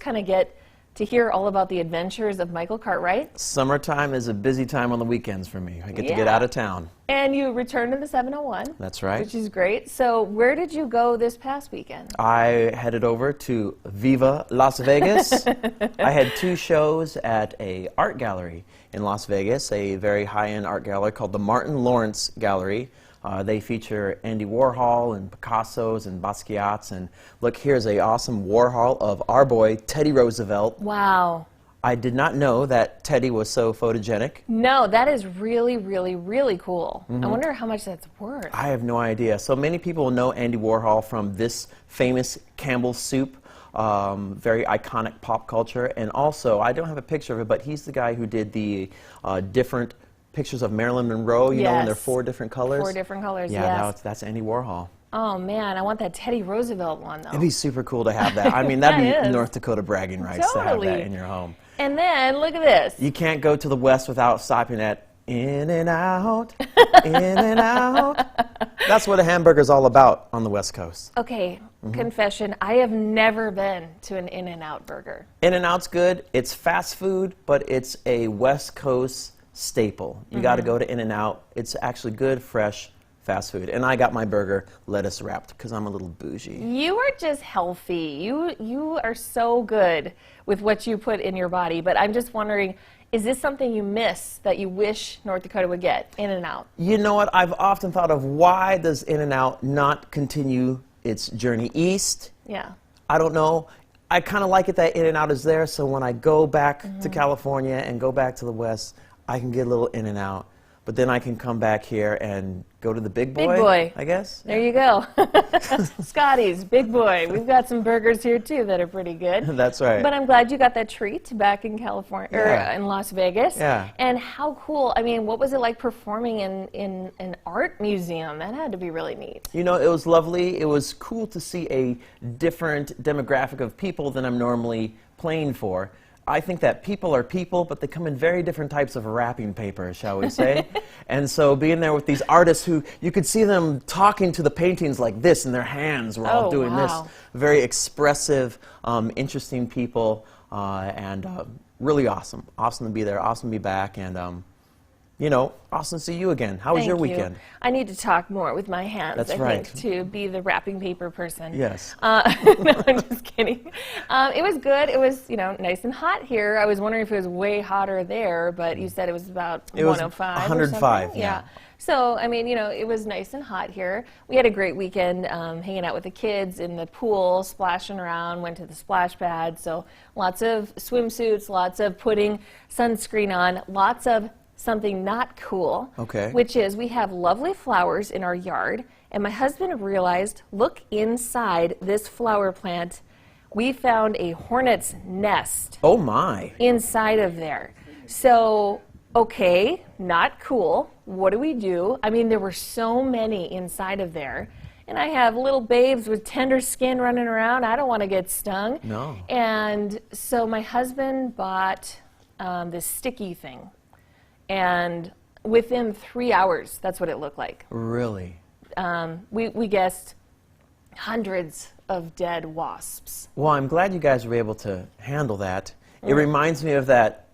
kind of get to hear all about the adventures of Michael Cartwright. Summertime is a busy time on the weekends for me. I get to get out of town. And you returned to the 701. That's right. Which is great. So where did you go this past weekend? I headed over to Viva Las Vegas. I had 2 shows at a art gallery in Las Vegas, a very high-end art gallery called the Martin Lawrence Gallery. They feature Andy Warhol and Picassos and Basquiat's. And look, here's an awesome Warhol of our boy, Teddy Roosevelt. Wow. I did not know that Teddy was so photogenic. No, that is really, really, really cool. I wonder how much that's worth. I have no idea. So many people know Andy Warhol from this famous Campbell's soup, very iconic pop culture. And also, I don't have a picture of it, but he's the guy who did the different pictures of Marilyn Monroe, you know, and they're 4 different colors. 4 different colors, yeah, yes. that's Andy Warhol. Oh man, I want that Teddy Roosevelt one though. It'd be super cool to have that. I mean, that'd be is. North Dakota bragging rights to have that in your home. And then, look at this. You can't go to the West without stopping at In-N-Out, In-N-Out. That's what a hamburger's all about on the West Coast. Okay, confession, I have never been to an In-N-Out burger. In-N-Out's good. It's fast food, but it's a West Coast staple. You got to go to In-N-Out. It's actually good, fresh, fast food. And I got my burger lettuce wrapped because I'm a little bougie. You are just healthy. You are so good with what you put in your body. But I'm just wondering, is this something you miss that you wish North Dakota would get, In-N-Out? You know what? I've often thought of why does In-N-Out not continue its journey east? Yeah. I don't know. I kind of like it that In-N-Out is there, so when I go back to California and go back to the West, I can get a little In-N-Out, but then I can come back here and go to the Big Boy. Big Boy. I guess. There you go. Scotty's, Big Boy. We've got some burgers here too that are pretty good. That's right. But I'm glad you got that treat back in California, or in Las Vegas. Yeah. And how cool, I mean, what was it like performing in an art museum? That had to be really neat. You know, it was lovely. It was cool to see a different demographic of people than I'm normally playing for. I think that people are people, but they come in very different types of wrapping paper, shall we say. And so being there with these artists who, you could see them talking to the paintings like this, and their hands were all doing this. Very expressive, interesting people, and really awesome. Awesome to be there, awesome to be back, and you know, awesome to see you again. How was your weekend? I need to talk more with my hands, That's I right. think, to be the wrapping paper person. Yes. No, I'm just kidding. It was good. It was, you know, nice and hot here. I was wondering if it was way hotter there, but you said it was about 105 It was 105, yeah. So, I mean, you know, it was nice and hot here. We had a great weekend hanging out with the kids in the pool, splashing around, went to the splash pad. So lots of swimsuits, lots of putting sunscreen on, lots of something not cool, which is we have lovely flowers in our yard, and my husband realized, look inside this flower plant. We found a hornet's nest. Oh my. Inside of there. So, okay, not cool. What do we do? I mean, there were so many inside of there. And I have little babes with tender skin running around. I don't want to get stung. No. And so my husband bought this sticky thing. And within 3 hours, that's what it looked like. Really? We guessed hundreds of dead wasps. Well, I'm glad you guys were able to handle that. It reminds me of that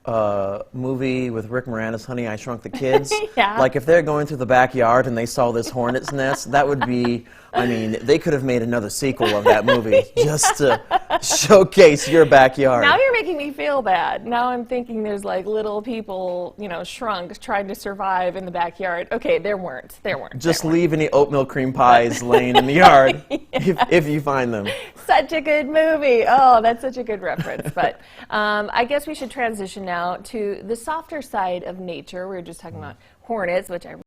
movie with Rick Moranis, Honey, I Shrunk the Kids. Yeah. Like if they're going through the backyard and they saw this hornet's nest, that would be, I mean, they could have made another sequel of that movie just to showcase your backyard. Now you're making me feel bad. Now I'm thinking there's like little people, you know, shrunk, trying to survive in the backyard. Okay, there weren't. Just leave any oatmeal cream pies laying in the yard if you find them. Such a good movie. Oh, that's such a good reference. But I guess we should transition now to the softer side of nature. We were just talking about hornets, which I